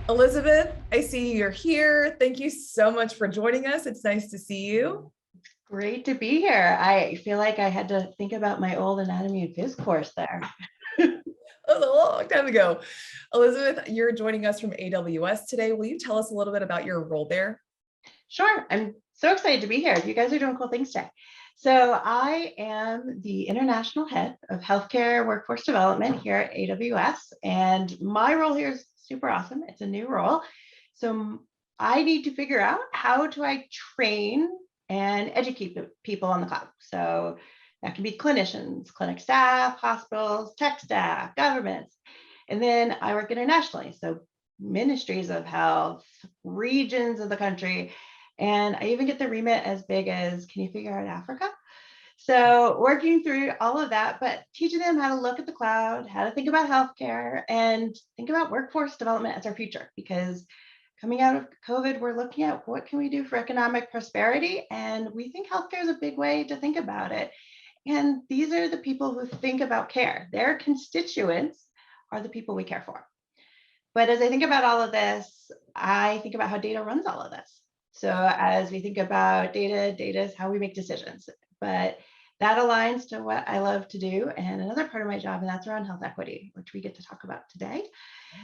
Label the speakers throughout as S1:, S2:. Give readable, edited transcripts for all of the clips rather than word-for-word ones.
S1: Elizabeth, I see you're here. Thank you so much for joining us. It's nice to see you.
S2: Great to be here. I feel like I had to think about my old anatomy and phys course there.
S1: That was a long time ago. Elizabeth, you're joining us from AWS today. Will you tell us a little bit about your role there?
S2: Sure, I'm so excited to be here. You guys are doing cool things today. So I am the International Head of Healthcare Workforce Development here at AWS, and my role here is super awesome. It's a new role. So I need to figure out how do I train and educate people on the cloud. So that can be clinicians, clinic staff, hospitals, tech staff, governments. And then I work internationally. So ministries of health, regions of the country, and I even get the remit as big as, can you figure out Africa? So working through all of that, but teaching them how to look at the cloud, how to think about healthcare, and think about workforce development as our future. Because coming out of COVID, we're looking at what can we do for economic prosperity, and we think healthcare is a big way to think about it. And these are the people who think about care. Their constituents are the people we care for. But as I think about all of this, I think about how data runs all of this. So as we think about data, data is how we make decisions. But that aligns to what I love to do and another part of my job, and that's around health equity, which we get to talk about today.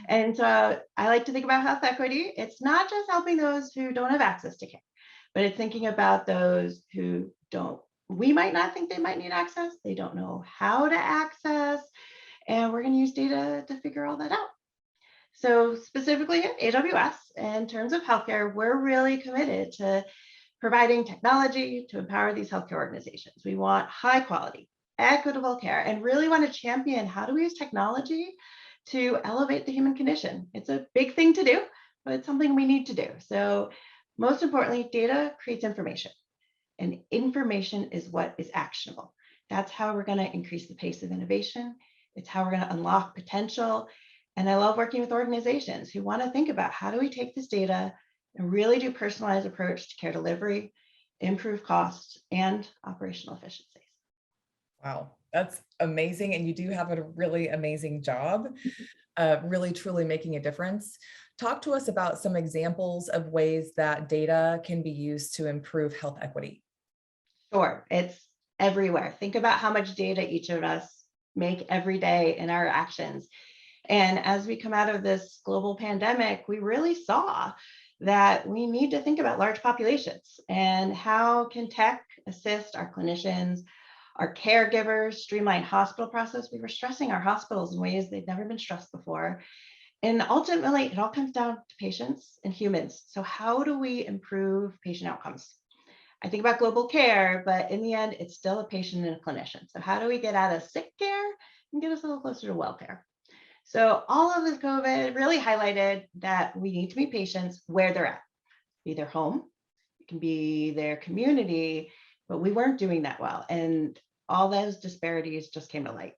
S2: And so I like to think about health equity. It's not just helping those who don't have access to care, but it's thinking about those who don't, we might not think they might need access, they don't know how to access, and we're going to use data to figure all that out. So specifically at AWS, in terms of healthcare, we're really committed to providing technology to empower these healthcare organizations. We want high quality, equitable care, and really want to champion how do we use technology to elevate the human condition. It's a big thing to do, but it's something we need to do. So most importantly, data creates information, and information is what is actionable. That's how we're going to increase the pace of innovation. It's how we're going to unlock potential. And I love working with organizations who want to think about how do we take this data and really do personalized approach to care delivery, improve costs, and operational efficiencies.
S1: Wow, that's amazing. And you do have a really amazing job, really truly making a difference. Talk to us about some examples of ways that data can be used to improve health equity.
S2: Sure, it's everywhere. Think about how much data each of us make every day in our actions. And as we come out of this global pandemic, we really saw that we need to think about large populations and how can tech assist our clinicians, our caregivers, streamline hospital process. We were stressing our hospitals in ways they've never been stressed before. And ultimately, it all comes down to patients and humans. So how do we improve patient outcomes? I think about global care, but in the end, it's still a patient and a clinician. So how do we get out of sick care and get us a little closer to well care? So all of this COVID really highlighted that we need to meet patients where they're at, be their home, it can be their community, but we weren't doing that well. And all those disparities just came to light.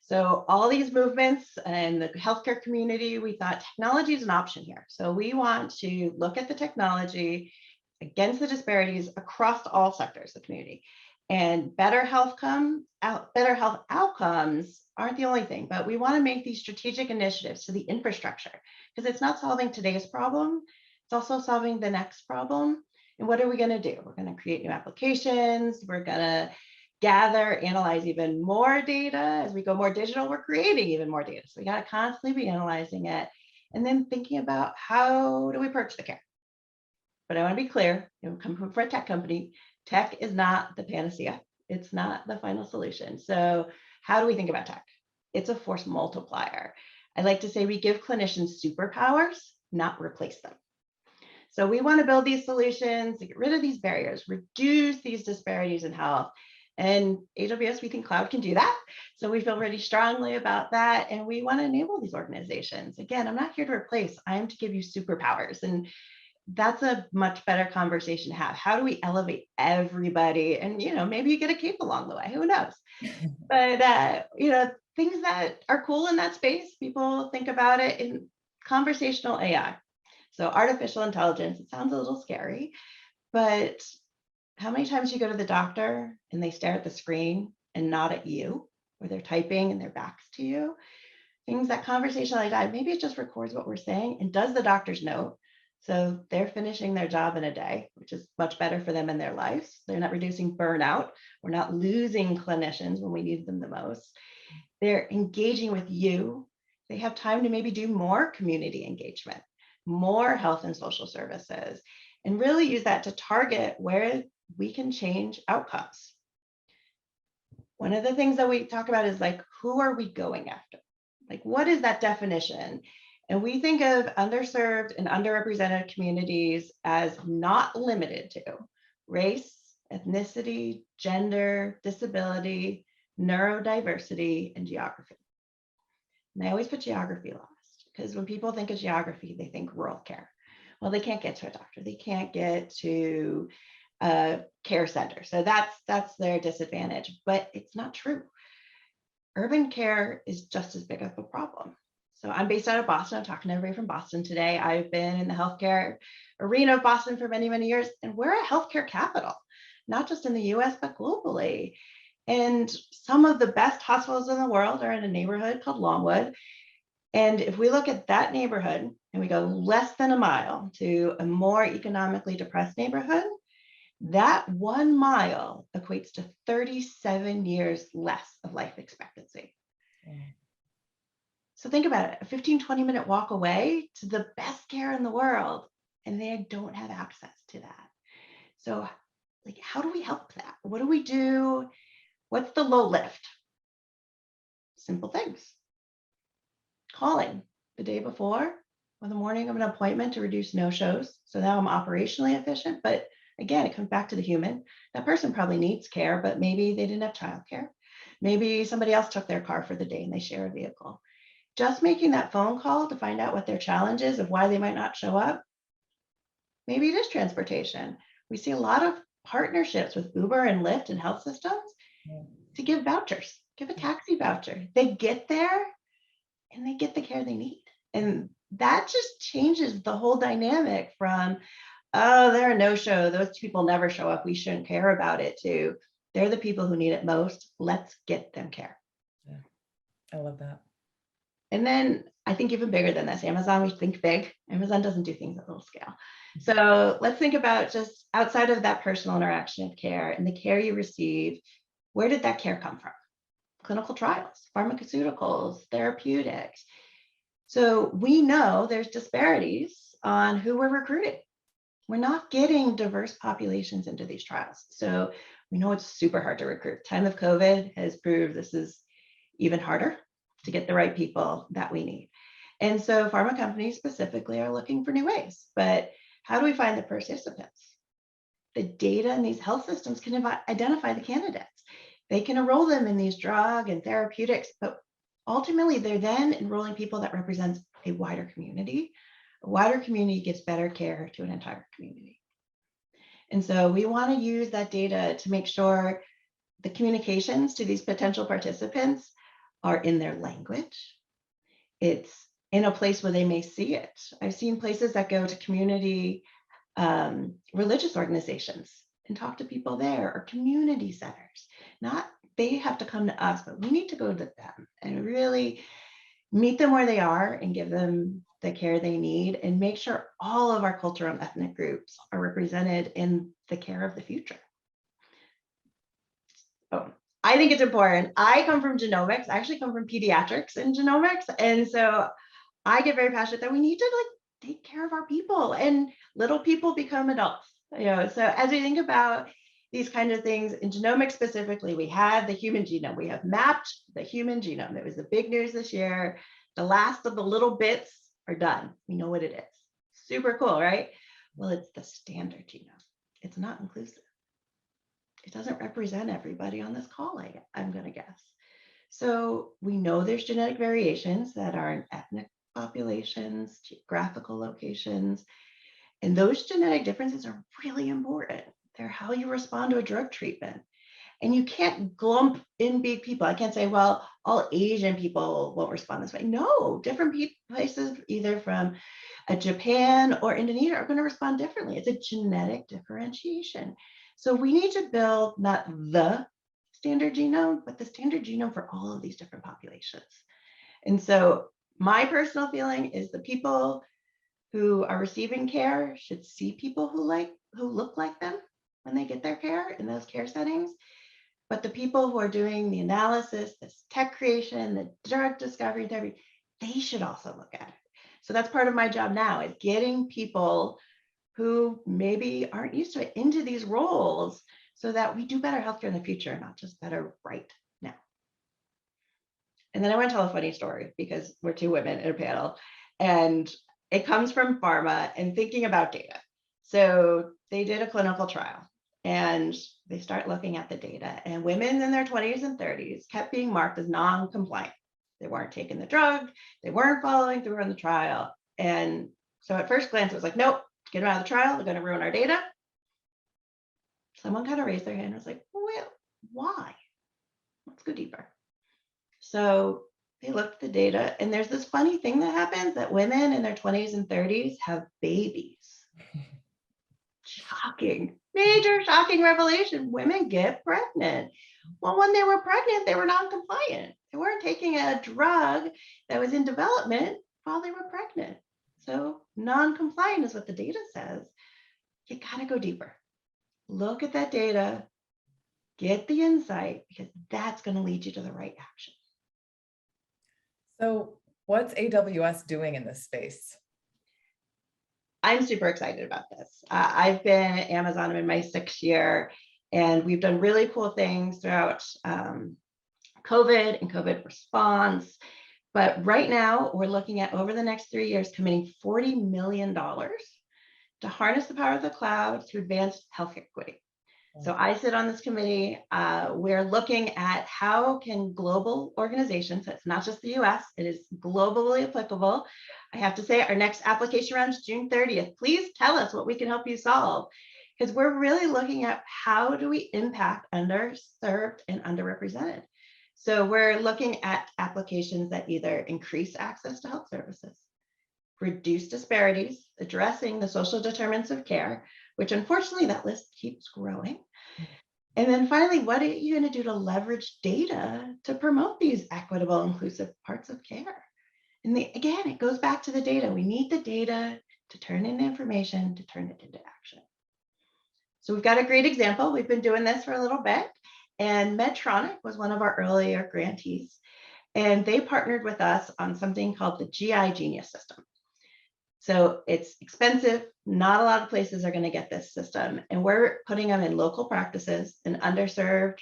S2: So all these movements and the healthcare community, we thought technology is an option here. So we want to look at the technology against the disparities across all sectors of the community. And better health outcomes aren't the only thing, but we want to make these strategic initiatives to the infrastructure because it's not solving today's problem, it's also solving the next problem. And what are we going to do? We're going to create new applications, we're going to gather, analyze even more data. As we go more digital, we're creating even more data. So we got to constantly be analyzing it and then thinking about how do we approach the care. But I want to be clear, come from a tech company, tech is not the panacea. It's not the final solution. So how do we think about tech? It's a force multiplier. I like to say we give clinicians superpowers, not replace them. So we want to build these solutions to get rid of these barriers, reduce these disparities in health. And AWS, we think cloud can do that. So we feel really strongly about that. And we want to enable these organizations. Again, I'm not here to replace, I am to give you superpowers. And that's a much better conversation to have. How do we elevate everybody? And, maybe you get a cape along the way, who knows? But, things that are cool in that space, people think about it in conversational AI. So artificial intelligence, it sounds a little scary, but how many times you go to the doctor and they stare at the screen and nod at you, or they're typing and their backs to you? things, that conversation like that, maybe it just records what we're saying and does the doctor's note. So they're finishing their job in a day, which is much better for them in their lives. They're not reducing burnout. We're not losing clinicians when we need them the most. They're engaging with you. They have time to maybe do more community engagement, more health and social services, and really use that to target where we can change outcomes. One of the things that we talk about is like, who are we going after? Like, what is that definition? And we think of underserved and underrepresented communities as not limited to race, ethnicity, gender, disability, neurodiversity, and geography. And I always put geography last because when people think of geography, they think rural care. Well, they can't get to a doctor. They can't get to a care center. So that's their disadvantage, but it's not true. Urban care is just as big of a problem. So I'm based out of Boston. I'm talking to everybody from Boston today. I've been in the healthcare arena of Boston for many, many years, and we're a healthcare capital, not just in the US, but globally. And some of the best hospitals in the world are in a neighborhood called Longwood. And if we look at that neighborhood and we go less than a mile to a more economically depressed neighborhood, that 1 mile equates to 37 years less of life expectancy. So think about it, a 15, 20-minute walk away to the best care in the world, and they don't have access to that. So like, how do we help that? What do we do? What's the low lift? Simple things. Calling the day before or the morning of an appointment to reduce no-shows. So now I'm operationally efficient, but again, it comes back to the human. That person probably needs care, but maybe they didn't have childcare. Maybe somebody else took their car for the day and they share a vehicle. Just making that phone call to find out what their challenge is of why they might not show up. Maybe it is transportation. We see a lot of partnerships with Uber and Lyft and health systems to give vouchers, give a taxi voucher. They get there and they get the care they need. And that just changes the whole dynamic from, oh, they're a no-show. Those people never show up. We shouldn't care about it, to they're the people who need it most. Let's get them care.
S1: Yeah, I love that.
S2: And then I think even bigger than this, Amazon, we think big. Amazon doesn't do things at little scale. So let's think about just outside of that personal interaction of care and the care you receive, where did that care come from? Clinical trials, pharmaceuticals, therapeutics. So we know there's disparities on who we're recruiting. We're not getting diverse populations into these trials. So we know it's super hard to recruit. Time of COVID has proved this is even harder to get the right people that we need. And so pharma companies specifically are looking for new ways. But how do we find the participants? The data in these health systems can identify the candidates. They can enroll them in these drug and therapeutics, but ultimately they're then enrolling people that represents a wider community. A wider community gives better care to an entire community. And so we want to use that data to make sure the communications to these potential participants are in their language. It's in a place where they may see it. I've seen places that go to community religious organizations and talk to people there, or community centers. Not they have to come to us, but we need to go to them and really meet them where they are and give them the care they need, and make sure all of our cultural and ethnic groups are represented in the care of the future. Oh, I think it's important. I come from genomics. I actually come from pediatrics and genomics. And so I get very passionate that we need to like take care of our people, and little people become adults. So as we think about these kind of things in genomics specifically, we have the human genome. We have mapped the human genome. It was the big news this year. The last of the little bits are done. We know what it is. Super cool, right? Well, it's the standard genome. It's not inclusive. It doesn't represent everybody on this call, I'm going to guess. So we know there's genetic variations that are in ethnic populations, geographical locations, and those genetic differences are really important. They're how you respond to a drug treatment. And you can't glump in big people. I can't say, well, all Asian people won't respond this way. No, different places, either from Japan or Indonesia, are going to respond differently. It's a genetic differentiation. So we need to build not the standard genome, but the standard genome for all of these different populations. And so my personal feeling is the people who are receiving care should see people who look like them when they get their care in those care settings. But the people who are doing the analysis, this tech creation, the drug discovery and therapy, they should also look at it. So that's part of my job now, is getting people who maybe aren't used to it into these roles so that we do better healthcare in the future, not just better right now. And then I want to tell a funny story because we're two women in a panel, and it comes from pharma and thinking about data. So they did a clinical trial and they start looking at the data, and women in their 20s and 30s kept being marked as non-compliant. They weren't taking the drug, they weren't following through on the trial. And so at first glance, it was like, nope, get them out of the trial, they're going to ruin our data. Someone kind of raised their hand and was like, well, why? Let's go deeper. So they looked at the data, and there's this funny thing that happens, that women in their 20s and 30s have babies. Shocking, major shocking revelation. Women get pregnant. Well, when they were pregnant, they were non-compliant. They weren't taking a drug that was in development while they were pregnant. So non-compliant is what the data says. You gotta go deeper. Look at that data, get the insight, because that's going to lead you to the right action.
S1: So what's AWS doing in this space?
S2: I'm super excited about this. I've been at Amazon, I'm in my 6th year, and we've done really cool things throughout COVID and COVID response. But right now, we're looking at, over the next 3 years, committing $40 million to harness the power of the cloud to advance healthcare equity. So I sit on this committee. We're looking at how can global organizations, it's not just the US, it is globally applicable. I have to say, our next application round is June 30th. Please tell us what we can help you solve, because we're really looking at how do we impact underserved and underrepresented. So we're looking at applications that either increase access to health services, reduce disparities, addressing the social determinants of care, which unfortunately that list keeps growing. And then finally, what are you going to do to leverage data to promote these equitable, inclusive parts of care? And again, it goes back to the data. We need the data to turn into information, to turn it into action. So we've got a great example. We've been doing this for a little bit, and Medtronic was one of our earlier grantees, and they partnered with us on something called the GI Genius system. So it's expensive. Not a lot of places are going to get this system. And we're putting them in local practices in underserved,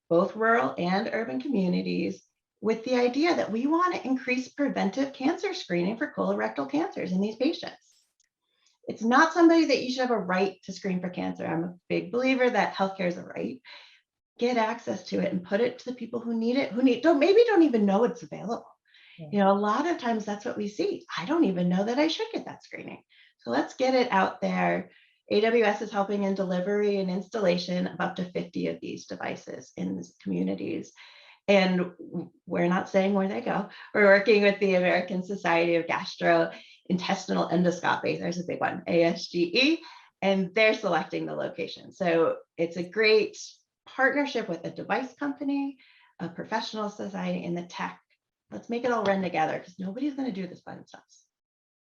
S2: both rural and urban communities, with the idea that we want to increase preventive cancer screening for colorectal cancers in these patients. It's not somebody that you should have a right to screen for cancer. I'm a big believer that healthcare is a right. Get access to it and put it to the people who need it, maybe don't even know it's available. You know, a lot of times that's what we see. I don't even know that I should get that screening. So let's get it out there. AWS is helping in delivery and installation of up to 50 of these devices in communities. And we're not saying where they go. We're working with the American Society of Gastrointestinal Endoscopy. There's a big one, ASGE, and they're selecting the location. So it's a great partnership with a device company, a professional society, and the tech. Let's make it all run together, because nobody's going to do this by themselves.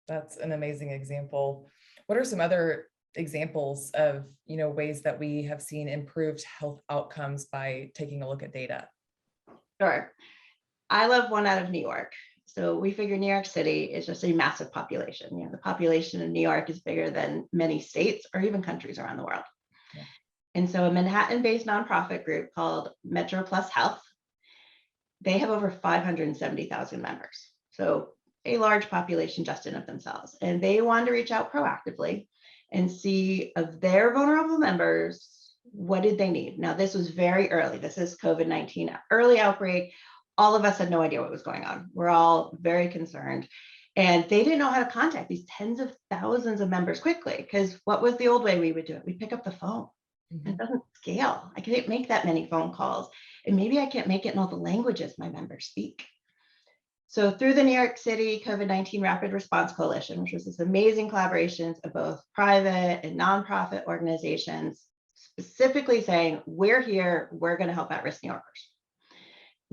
S1: That's an amazing example. What are some other examples of, ways that we have seen improved health outcomes by taking a look at data?
S2: Sure. I love one out of New York. So we figure New York City is just a massive population. The population of New York is bigger than many states or even countries around the world. Yeah. And so a Manhattan-based nonprofit group called Metro Plus Health, they have over 570,000 members. So a large population just in of themselves. And they wanted to reach out proactively and see of their vulnerable members, what did they need? Now, this was very early. This is COVID-19 early outbreak. All of us had no idea what was going on. We're all very concerned. And they didn't know how to contact these tens of thousands of members quickly, because what was the old way we would do it? We pick up the phone. It doesn't scale. I can't make that many phone calls. And maybe I can't make it in all the languages my members speak. So through the New York City COVID-19 Rapid Response Coalition, which was this amazing collaborations of both private and nonprofit organizations, specifically saying, we're here, we're going to help at-risk New Yorkers.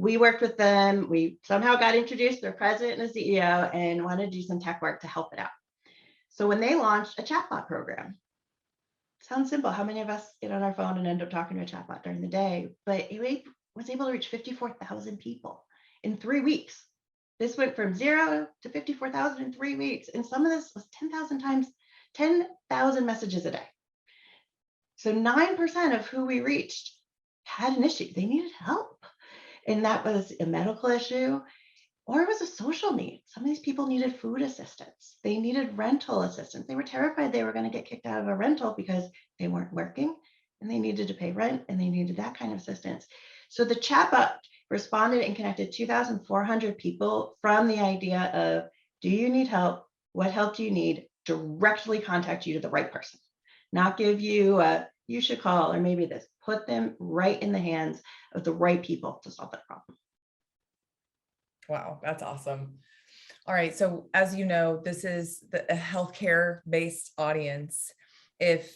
S2: we worked with them. We somehow got introduced, their president and the CEO, and wanted to do some tech work to help it out. So when they launched a chatbot program, sounds simple. How many of us get on our phone and end up talking to a chatbot during the day? But it was able to reach 54,000 people in 3 weeks. This went from 0 to 54,000 in 3 weeks. And some of this was 10,000 messages a day. So 9% of who we reached had an issue. They needed help. And that was a medical issue, or it was a social need. Some of these people needed food assistance. They needed rental assistance. They were terrified they were going to get kicked out of a rental because they weren't working and they needed to pay rent and they needed that kind of assistance. So the chatbot responded and connected 2,400 people from the idea of, do you need help? What help do you need? Directly contact you to the right person, not give you a, you should call, or maybe this, put them right in the hands of the right people to solve that problem.
S1: Wow, that's awesome. All right, so as you know, this is a healthcare based audience. If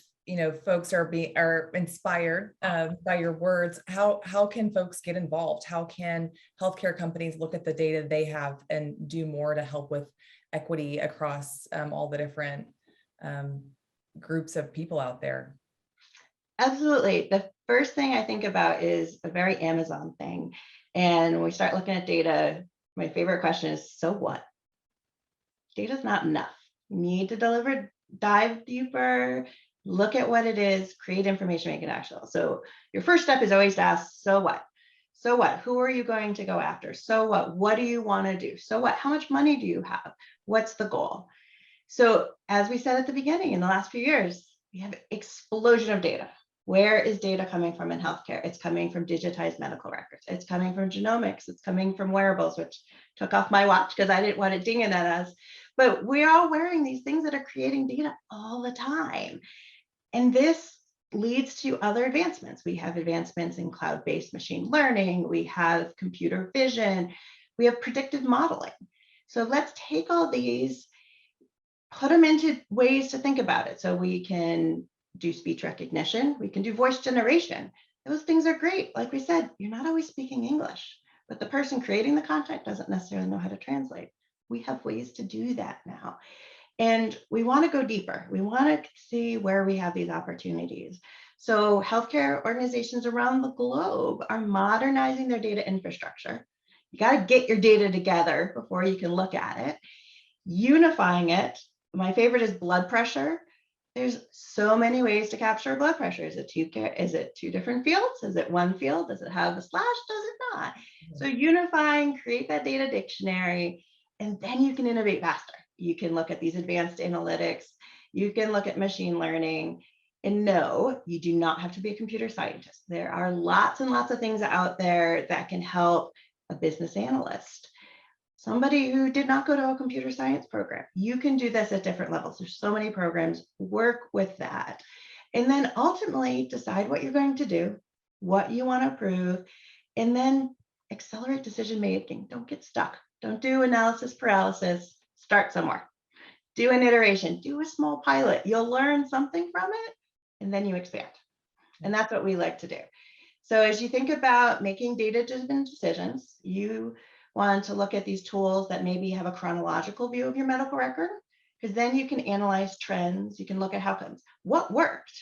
S1: folks are inspired by your words, how can folks get involved? How can healthcare companies look at the data they have and do more to help with equity across all the different groups of people out there?
S2: Absolutely. The first thing I think about is a very Amazon thing. And when we start looking at data, my favorite question is, so what? Data's not enough. You need to dive deeper, look at what it is, create information, make it actionable. So your first step is always to ask, so what? So what? Who are you going to go after? So what? What do you want to do? So what? How much money do you have? What's the goal? So as we said at the beginning, in the last few years, we have an explosion of data. Where is data coming from in healthcare? It's coming from digitized medical records. It's coming from genomics. It's coming from wearables, which took off my watch because I didn't want it dinging at us. But we're all wearing these things that are creating data all the time. And this leads to other advancements. We have advancements in cloud-based machine learning. We have computer vision. We have predictive modeling. So let's take all these, put them into ways to think about it. So we can do speech recognition. We can do voice generation. Those things are great. Like we said, you're not always speaking English, but the person creating the content doesn't necessarily know how to translate. We have ways to do that now. And we want to go deeper. We want to see where we have these opportunities. So healthcare organizations around the globe are modernizing their data infrastructure. You got to get your data together before you can look at it, unifying it. My favorite is blood pressure. There's so many ways to capture blood pressure. Is it two different fields? Is it one field? Does it have a slash? Does it not? So unifying, create that data dictionary, and then you can innovate faster. You can look at these advanced analytics. You can look at machine learning. And no, you do not have to be a computer scientist. There are lots and lots of things out there that can help a business analyst. Somebody who did not go to a computer science program. You can do this at different levels. There's so many programs. Work with that. And then ultimately decide what you're going to do, what you want to prove, and then accelerate decision making. Don't get stuck. Don't do analysis paralysis. Start somewhere. Do an iteration. Do a small pilot. You'll learn something from it, and then you expand. And that's what we like to do. So as you think about making data-driven decisions, you want to look at these tools that maybe have a chronological view of your medical record, because then you can analyze trends. You can look at outcomes. What worked?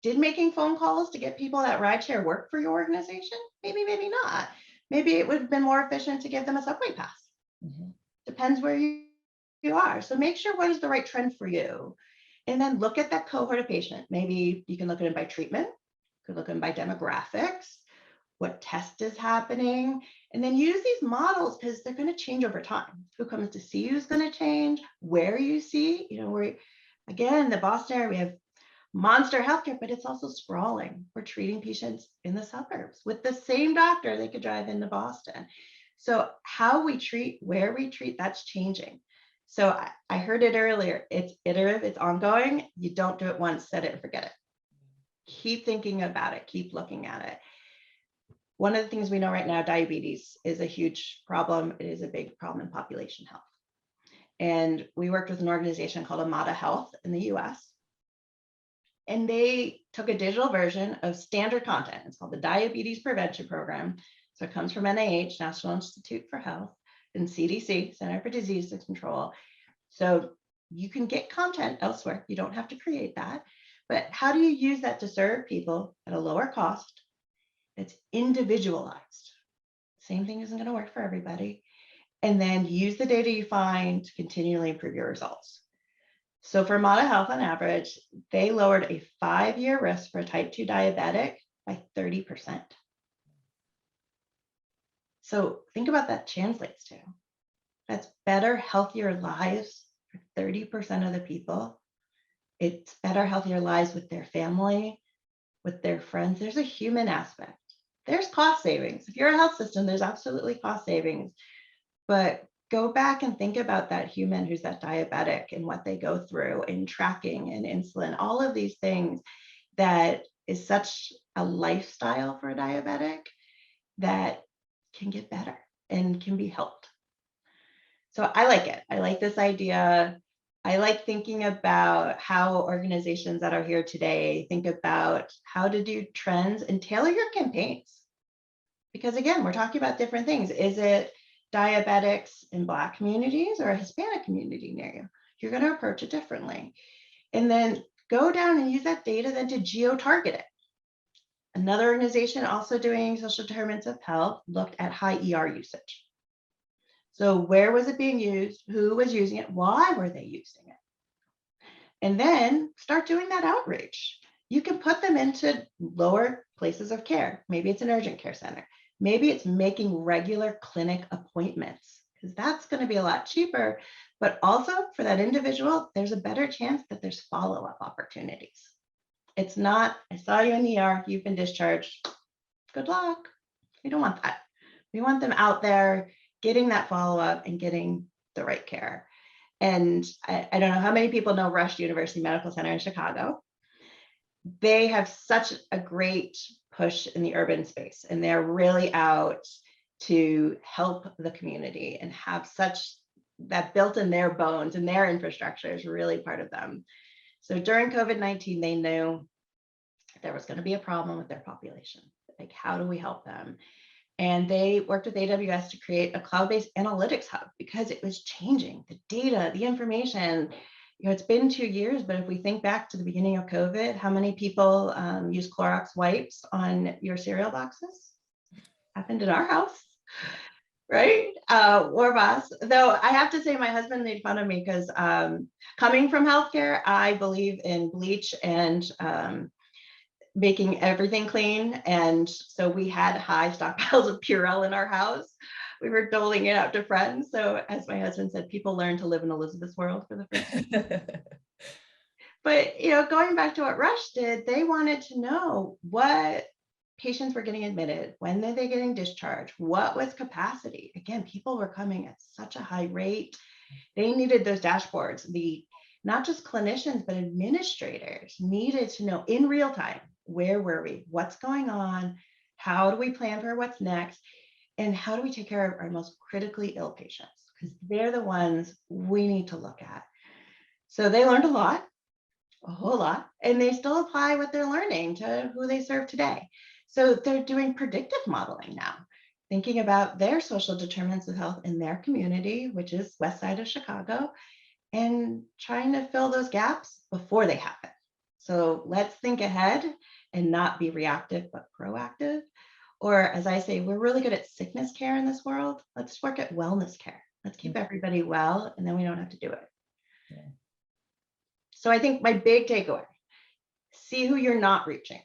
S2: Did making phone calls to get people that rideshare work for your organization? Maybe, maybe not. Maybe it would have been more efficient to give them a subway pass. Mm-hmm. Depends where you are. So make sure what is the right trend for you. And then look at that cohort of patient. Maybe you can look at it by treatment. You could look at them by demographics. What test is happening, and then use these models because they're going to change over time. Who comes to see you is going to change. Where you see, we're, again, the Boston area, we have monster healthcare, but it's also sprawling. We're treating patients in the suburbs with the same doctor. They could drive into Boston. So how we treat, where we treat, that's changing. So I heard it earlier. It's iterative, it's ongoing. You don't do it once, set it and forget it. Keep thinking about it. Keep looking at it. One of the things we know right now, diabetes is a huge problem. It is a big problem in population health. And we worked with an organization called Amada Health in the US. And they took a digital version of standard content. It's called the Diabetes Prevention Program. It's So it comes from NIH, National Institute for Health, and CDC, Center for Disease Control. So you can get content elsewhere. You don't have to create that. But how do you use that to serve people at a lower cost? It's individualized. Same thing isn't going to work for everybody. And then use the data you find to continually improve your results. So for Mata Health on average, they lowered a 5-year risk for a type 2 diabetic by 30%. So think about that translates to. That's better, healthier lives for 30% of the people. It's better, healthier lives with their family, with their friends. There's a human aspect. There's cost savings. If you're a health system, there's absolutely cost savings. But go back and think about that human who's that diabetic and what they go through in tracking and insulin, all of these things that is such a lifestyle for a diabetic that can get better and can be helped. So I like it. I like this idea. I like thinking about how organizations that are here today think about how to do trends and tailor your campaigns. Because again, we're talking about different things. Is it diabetics in Black communities or a Hispanic community near you? You're going to approach it differently. And then go down and use that data then to geo-target it. Another organization also doing social determinants of health looked at high ER usage. So where was it being used? Who was using it? Why were they using it? And then start doing that outreach. You can put them into lower places of care. Maybe it's an urgent care center. Maybe it's making regular clinic appointments, because that's going to be a lot cheaper. But also for that individual, there's a better chance that there's follow-up opportunities. It's not, I saw you in the ER, you've been discharged. Good luck. We don't want that. We want them out there getting that follow-up and getting the right care. And I don't know how many people know Rush University Medical Center in Chicago. They have such a great push in the urban space, and they're really out to help the community and have such that built in their bones, and their infrastructure is really part of them. So during COVID-19, they knew there was going to be a problem with their population. Like, how do we help them? And they worked with AWS to create a cloud-based analytics hub because it was changing. The data, the information, it's been 2 years, but if we think back to the beginning of COVID, how many people use Clorox wipes on your cereal boxes? Happened in our house, right? Or boss. Though I have to say, my husband made fun of me because coming from healthcare, I believe in bleach and making everything clean. And so we had high stockpiles of Purell in our house. We were doling it out to friends. So as my husband said, people learn to live in Elizabeth's world for the first time. But, going back to what Rush did, they wanted to know what patients were getting admitted, when are they getting discharged, what was capacity. Again, people were coming at such a high rate. They needed those dashboards. Not just clinicians, but administrators needed to know in real time, where were we, what's going on, how do we plan for what's next, and how do we take care of our most critically ill patients, because they're the ones we need to look at. So they learned a whole lot, and they still apply what they're learning to who they serve today. So they're doing predictive modeling now, thinking about their social determinants of health in their community, which is west side of Chicago, and trying to fill those gaps before they happen. So let's think ahead and not be reactive, but proactive. Or as I say, we're really good at sickness care in this world. Let's work at wellness care. Let's keep everybody well, and then we don't have to do it. Yeah. So I think my big takeaway, see who you're not reaching.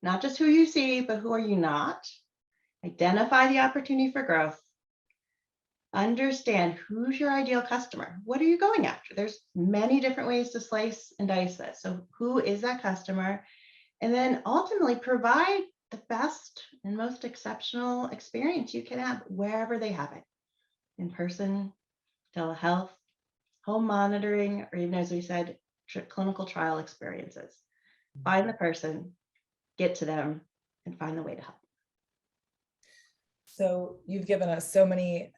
S2: Not just who you see, but who are you not? Identify the opportunity for growth. Understand who's your ideal customer. What are you going after? There's many different ways to slice and dice this. So who is that customer? And then ultimately provide the best and most exceptional experience you can have wherever they have it. In person, telehealth, home monitoring, or even, as we said, clinical trial experiences. Find the person, get to them, and find the way to help.
S1: So you've given us so many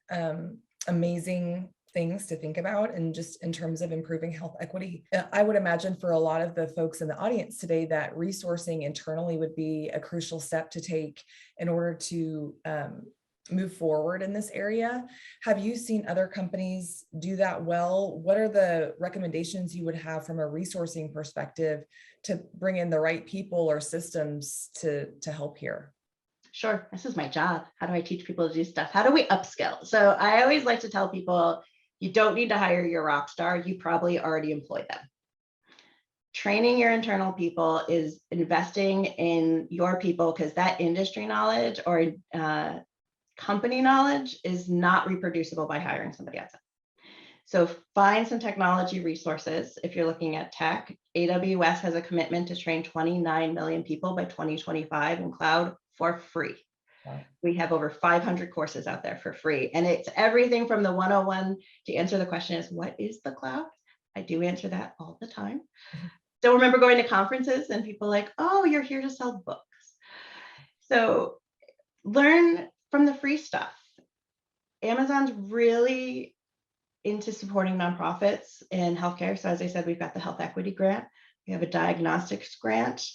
S1: amazing things to think about, and just in terms of improving health equity. I would imagine for a lot of the folks in the audience today that resourcing internally would be a crucial step to take in order to move forward in this area. Have you seen other companies do that well? What are the recommendations you would have from a resourcing perspective to bring in the right people or systems to help here?
S2: Sure, this is my job. How do I teach people to do stuff? How do we upskill? So I always like to tell people, you don't need to hire your rock star. You probably already employ them. Training your internal people is investing in your people, because that industry knowledge or company knowledge is not reproducible by hiring somebody else. So find some technology resources. If you're looking at tech, AWS has a commitment to train 29 million people by 2025 in cloud for free.
S1: Wow.
S2: We have over 500 courses out there for free. And it's everything from the 101 to answer the question is, what is the cloud? I do answer that all the time. Still remember going to conferences and people like, oh, you're here to sell books. So learn from the free stuff. Amazon's really into supporting nonprofits in healthcare. So as I said, we've got the Health Equity Grant. We have a diagnostics grant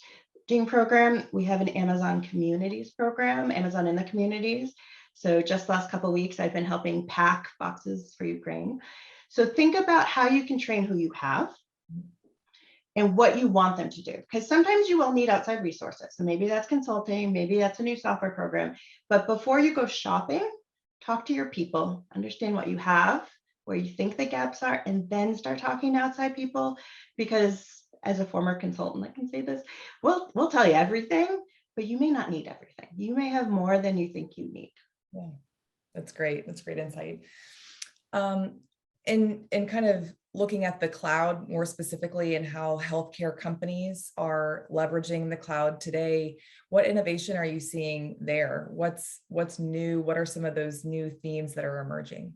S2: program. We have an Amazon Communities program, Amazon in the Communities. So just the last couple of weeks, I've been helping pack boxes for Ukraine. So think about how you can train who you have and what you want them to do. Because sometimes you will need outside resources. So maybe that's consulting, maybe that's a new software program. But before you go shopping, talk to your people, understand what you have, where you think the gaps are, and then start talking to outside people. Because as a former consultant, I can say this, we'll tell you everything, but you may not need everything. You may have more than you think you need.
S1: Yeah, that's great. That's great insight. In kind of looking at the cloud more specifically and how healthcare companies are leveraging the cloud today, what innovation are you seeing there? What's new? What are some of those new themes that are emerging?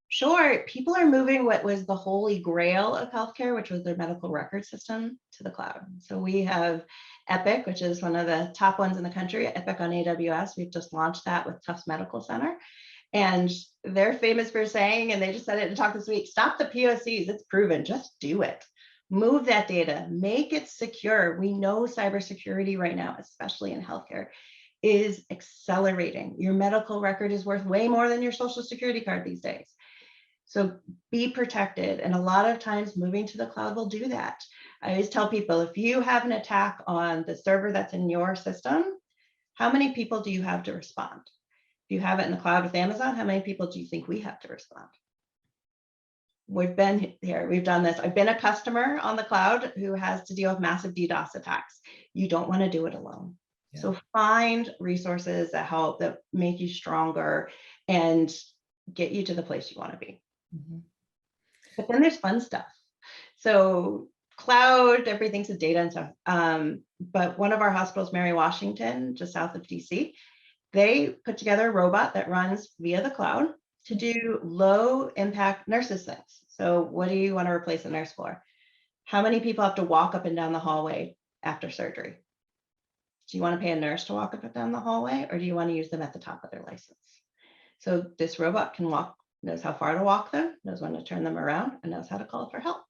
S2: Sure, people are moving what was the holy grail of healthcare, which was their medical record system, to the cloud. So we have Epic, which is one of the top ones in the country, Epic on AWS. We've just launched that with Tufts Medical Center. And they're famous for saying, and they just said it in a talk this week, stop the POCs, it's proven, just do it. Move that data, make it secure. We know cybersecurity right now, especially in healthcare, is accelerating. Your medical record is worth way more than your social security card these days. So be protected. And a lot of times moving to the cloud will do that. I always tell people, if you have an attack on the server that's in your system, how many people do you have to respond? If you have it in the cloud with Amazon, how many people do you think we have to respond? We've been here, we've done this. I've been a customer on the cloud who has to deal with massive DDoS attacks. You don't want to do it alone. Yeah. So find resources that help, that make you stronger and get you to the place you want to be. Mm-hmm. But then there's fun stuff. So cloud, everything's a data and stuff. But one of our hospitals, Mary Washington, just south of DC, they put together a robot that runs via the cloud to do low impact nurses things. So what do you want to replace a nurse for? How many people have to walk up and down the hallway after surgery? Do you want to pay a nurse to walk up and down the hallway, or do you want to use them at the top of their license? So this robot can walk, knows how far to walk them, knows when to turn them around, and knows how to call for help.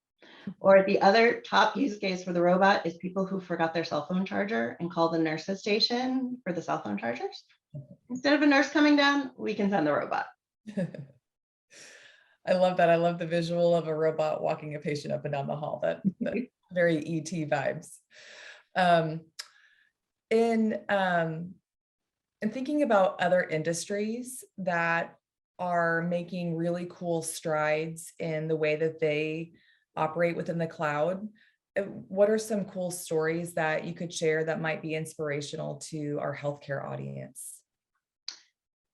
S2: Or the other top use case for the robot is people who forgot their cell phone charger and call the nurses station for the cell phone chargers. Instead of a nurse coming down, we can send the robot.
S1: I love that. I love the visual of a robot walking a patient up and down the hall. That very ET vibes. In thinking about other industries that are making really cool strides in the way that they operate within the cloud, what are some cool stories that you could share that might be inspirational to our healthcare audience?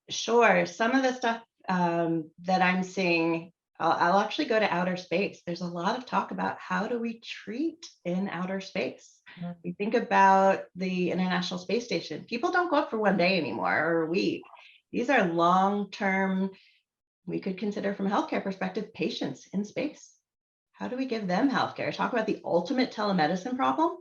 S2: Sure. Some of the stuff that I'm seeing, I'll actually go to outer space. There's a lot of talk about how do we treat in outer space. Mm-hmm. We think about the International Space Station. People don't go up for one day anymore or a week. These are long-term, we could consider from a healthcare perspective, patients in space. How do we give them healthcare? Talk about the ultimate telemedicine problem.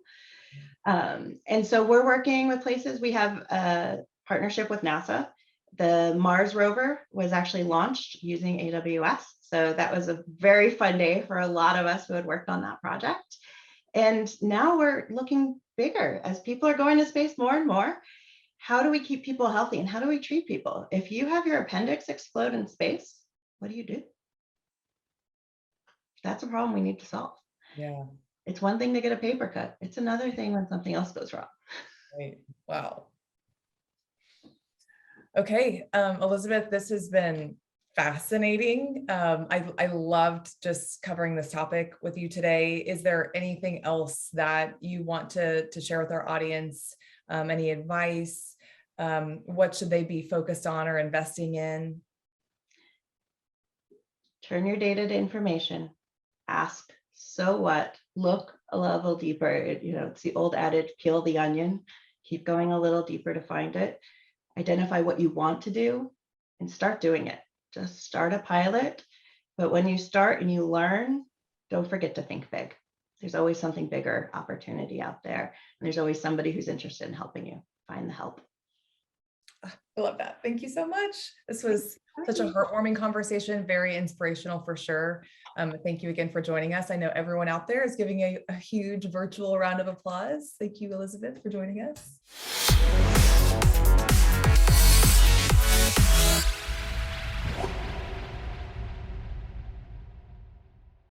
S2: And so we're working with places. We have a partnership with NASA. The Mars rover was actually launched using AWS. So that was a very fun day for a lot of us who had worked on that project. And now we're looking bigger as people are going to space more and more. How do we keep people healthy and how do we treat people? If you have your appendix explode in space, what do? That's a problem we need to solve.
S1: Yeah.
S2: It's one thing to get a paper cut. It's another thing when something else goes wrong.
S1: Right. Wow. Okay, Elizabeth, this has been fascinating. I loved just covering this topic with you today. Is there anything else that you want to share with our audience? Any advice? What should they be focused on or investing in?
S2: Turn your data to information. Ask, so what? Look a level deeper. It's the old adage, peel the onion, keep going a little deeper to find it. Identify what you want to do and start doing it. Just start a pilot. But when you start and you learn, don't forget to think big. There's always something bigger opportunity out there. And there's always somebody who's interested in helping you find the help.
S1: I love that. Thank you so much. This was such a heartwarming conversation, very inspirational for sure. Thank you again for joining us. I know everyone out there is giving a huge virtual round of applause. Thank you, Elizabeth, for joining us.